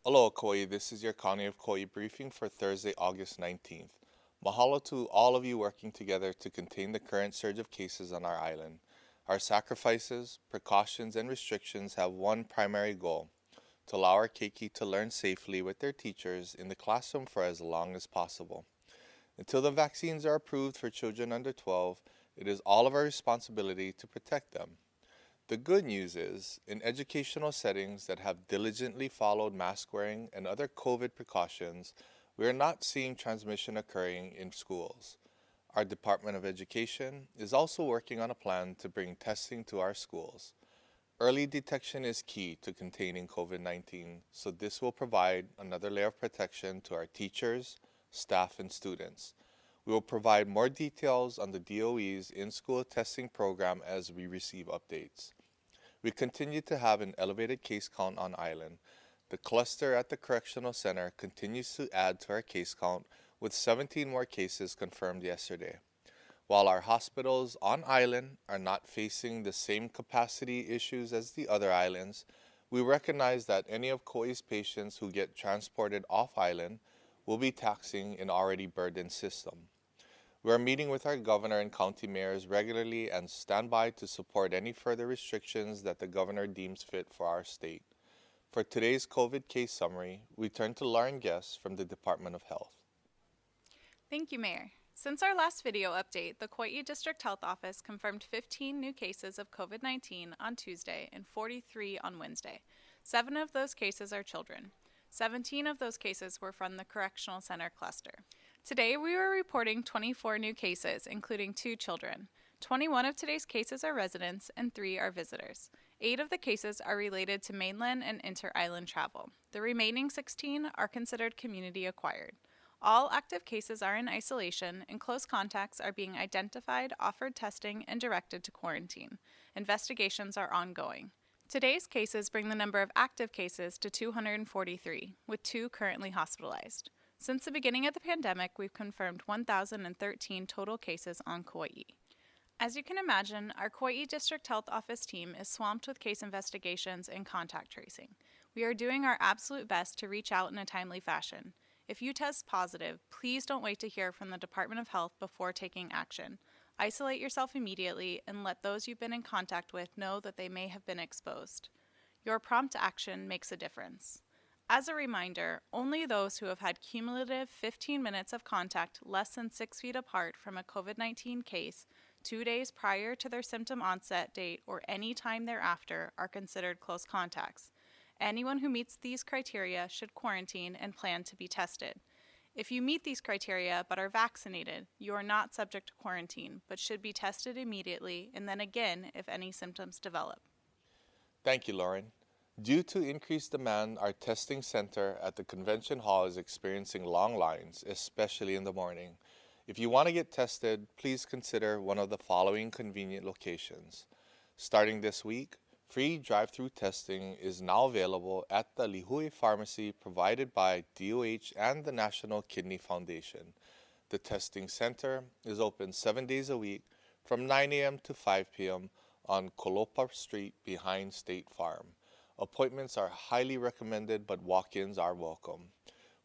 Hello, Kauai. This is your County of Kauai briefing for Thursday, August 19th. Mahalo to all of you working together to contain the current surge of cases on our island. Our sacrifices, precautions, and restrictions have one primary goal: to allow our keiki to learn safely with their teachers in the classroom for as long as possible. Until the vaccines are approved for children under 12, it is all of our responsibility to protect them. The good news is, in educational settings that have diligently followed mask wearing and other COVID precautions, we are not seeing transmission occurring in schools. Our Department of Education is also working on a plan to bring testing to our schools. Early detection is key to containing COVID-19, so this will provide another layer of protection to our teachers, staff, and students. We will provide more details on the DOE's in-school testing program as we receive updates. We continue to have an elevated case count on island. The cluster at the Correctional Center continues to add to our case count, with 17 more cases confirmed yesterday. While our hospitals on island are not facing the same capacity issues as the other islands, we recognize that any of Kauai's patients who get transported off island will be taxing an already burdened system. We are meeting with our governor and county mayors regularly and stand by to support any further restrictions that the governor deems fit for our state. For today's COVID case summary, we turn to Lauren Guest from the Department of Health. Thank you, Mayor. Since our last video update, the Kauai District Health Office confirmed 15 new cases of COVID-19 on Tuesday and 43 on Wednesday. 7 of those cases are children. 17 of those cases were from the Correctional Center cluster. Today, we were reporting 24 new cases, including 2 children. 21 of today's cases are residents and 3 are visitors. 8 of the cases are related to mainland and inter-island travel. The remaining 16 are considered community acquired. All active cases are in isolation, and close contacts are being identified, offered testing, and directed to quarantine. Investigations are ongoing. Today's cases bring the number of active cases to 243, with 2 currently hospitalized. Since the beginning of the pandemic, we've confirmed 1,013 total cases on Kauai. As you can imagine, our Kauai District Health Office team is swamped with case investigations and contact tracing. We are doing our absolute best to reach out in a timely fashion. If you test positive, please don't wait to hear from the Department of Health before taking action. Isolate yourself immediately and let those you've been in contact with know that they may have been exposed. Your prompt action makes a difference. As a reminder, only those who have had cumulative 15 minutes of contact less than 6 feet apart from a COVID-19 case 2 days prior to their symptom onset date or any time thereafter are considered close contacts. Anyone who meets these criteria should quarantine and plan to be tested. If you meet these criteria but are vaccinated, you are not subject to quarantine, but should be tested immediately and then again if any symptoms develop. Thank you, Lauren. Due to increased demand, our testing center at the convention hall is experiencing long lines, especially in the morning. If you want to get tested, please consider one of the following convenient locations. Starting this week, free drive-through testing is now available at the Lihue Pharmacy provided by DOH and the National Kidney Foundation. The testing center is open 7 days a week from 9 a.m. to 5 p.m. on Kolopa Street behind State Farm. Appointments are highly recommended, but walk-ins are welcome.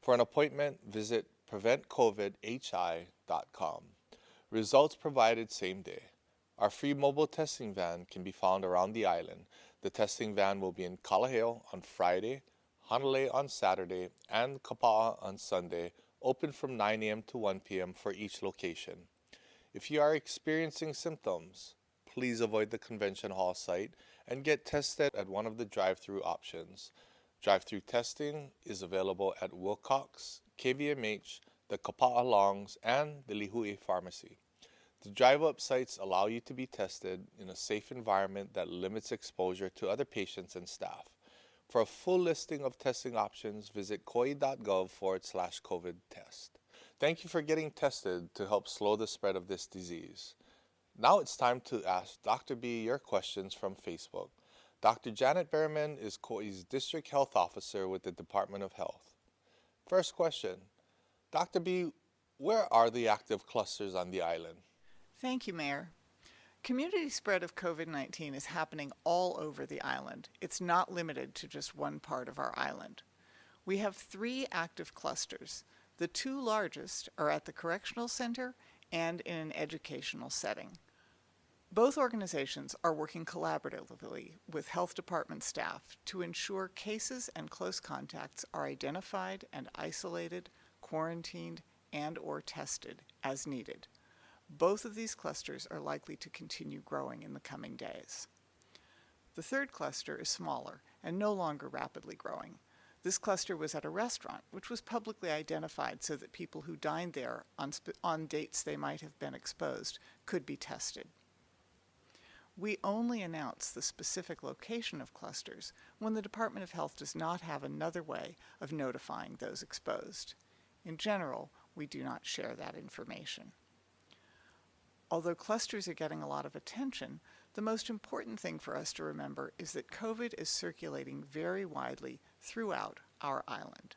For an appointment, visit preventcovidhi.com. Results provided same day. Our free mobile testing van can be found around the island. The testing van will be in Kalaheo on Friday, Hanalei on Saturday, and Kapa'a on Sunday, open from 9 a.m. to 1 p.m. for each location. If you are experiencing symptoms, please avoid the convention hall site and get tested at one of the drive-through options. Drive-through testing is available at Wilcox, KVMH, the Kapa'a Longs, and the Lihue Pharmacy. The drive-up sites allow you to be tested in a safe environment that limits exposure to other patients and staff. For a full listing of testing options, visit kauai.gov/COVID test. Thank you for getting tested to help slow the spread of this disease. Now it's time to ask Dr. B your questions from Facebook. Dr. Janet Berman is Kauai's District Health Officer with the Department of Health. First question, Dr. B, where are the active clusters on the island? Thank you, Mayor. Community spread of COVID-19 is happening all over the island. It's not limited to just one part of our island. We have 3 active clusters. The 2 largest are at the correctional center and in an educational setting. Both organizations are working collaboratively with health department staff to ensure cases and close contacts are identified and isolated, quarantined, and/or tested as needed. Both of these clusters are likely to continue growing in the coming days. The 3rd cluster is smaller and no longer rapidly growing. This cluster was at a restaurant, which was publicly identified so that people who dined there on dates they might have been exposed could be tested. We only announce the specific location of clusters when the Department of Health does not have another way of notifying those exposed. In general, we do not share that information. Although clusters are getting a lot of attention, the most important thing for us to remember is that COVID is circulating very widely throughout our island.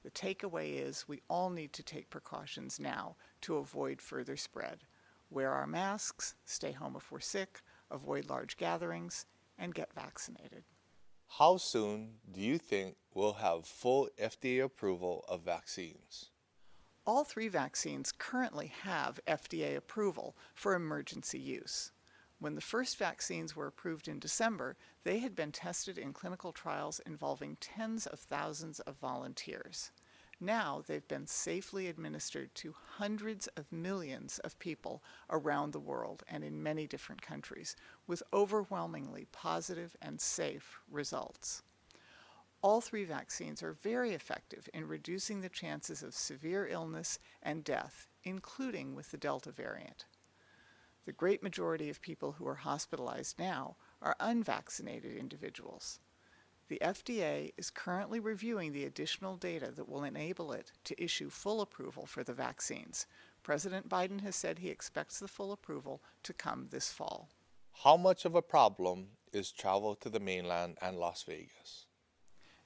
The takeaway is we all need to take precautions now to avoid further spread. Wear our masks, stay home if we're sick, avoid large gatherings, and get vaccinated. How soon do you think we'll have full FDA approval of vaccines? All 3 vaccines currently have FDA approval for emergency use. When the first vaccines were approved in December, they had been tested in clinical trials involving tens of thousands of volunteers. Now they've been safely administered to hundreds of millions of people around the world and in many different countries, with overwhelmingly positive and safe results. All 3 vaccines are very effective in reducing the chances of severe illness and death, including with the Delta variant. The great majority of people who are hospitalized now are unvaccinated individuals. The FDA is currently reviewing the additional data that will enable it to issue full approval for the vaccines. President Biden has said he expects the full approval to come this fall. How much of a problem is travel to the mainland and Las Vegas?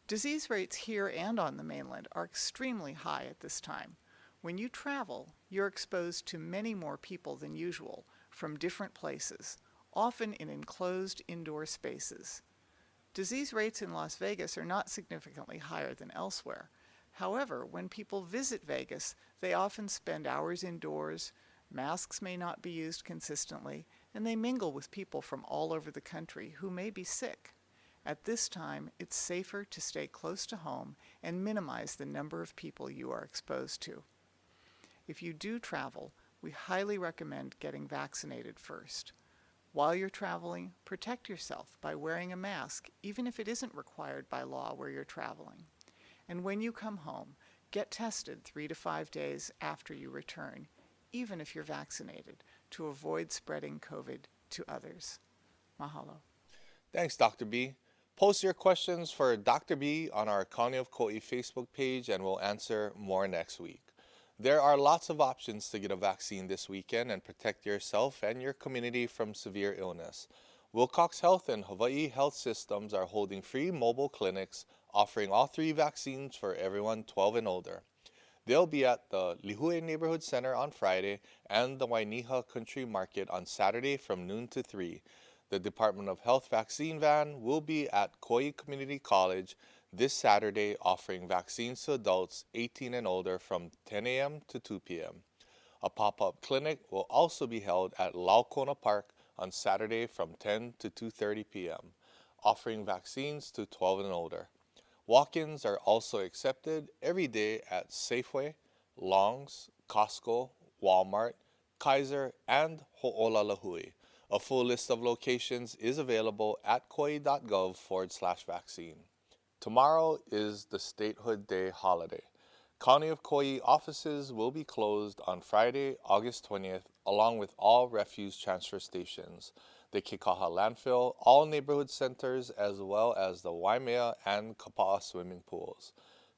Disease rates here and on the mainland are extremely high at this time. When you travel, you're exposed to many more people than usual from different places, often in enclosed indoor spaces. Disease rates in Las Vegas are not significantly higher than elsewhere. However, when people visit Vegas, they often spend hours indoors, masks may not be used consistently, and they mingle with people from all over the country who may be sick. At this time, it's safer to stay close to home and minimize the number of people you are exposed to. If you do travel, we highly recommend getting vaccinated first. While you're traveling, protect yourself by wearing a mask, even if it isn't required by law where you're traveling. And when you come home, get tested 3 to 5 days after you return, even if you're vaccinated, to avoid spreading COVID to others. Mahalo. Thanks, Dr. B. Post your questions for Dr. B on our County of Kauai Facebook page and we'll answer more next week. There are lots of options to get a vaccine this weekend and protect yourself and your community from severe illness. Wilcox Health and Hawaii Health Systems are holding free mobile clinics offering all 3 vaccines for everyone 12 and older. They'll be at the Lihue Neighborhood Center on Friday and the Wainiha Country Market on Saturday from noon to 3. The Department of Health vaccine van will be at Kauai Community College this Saturday offering vaccines to adults 18 and older from 10 a.m. to 2 p.m. A pop-up clinic will also be held at Laukona Park on Saturday from 10 to 2:30 p.m., offering vaccines to 12 and older. Walk-ins are also accepted every day at Safeway, Long's, Costco, Walmart, Kaiser, and Ho'olalahui. A full list of locations is available at kauai.gov/vaccine. Tomorrow is the Statehood Day holiday. County of Kauai offices will be closed on Friday, August 20th, along with all refuse transfer stations, the Kekaha landfill, all neighborhood centers, as well as the Waimea and Kapa'a swimming pools.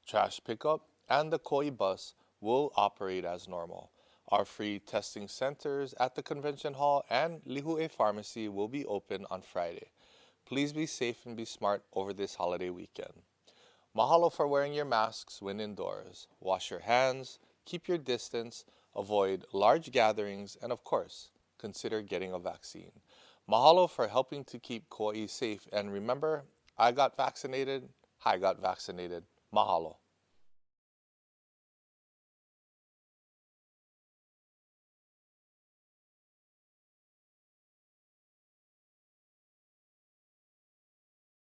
Trash pickup and the Kauai bus will operate as normal. Our free testing centers at the Convention Hall and Lihue Pharmacy will be open on Friday. Please be safe and be smart over this holiday weekend. Mahalo for wearing your masks when indoors. Wash your hands, keep your distance, avoid large gatherings, and of course, consider getting a vaccine. Mahalo for helping to keep Kauai safe. And remember, I got vaccinated. Mahalo.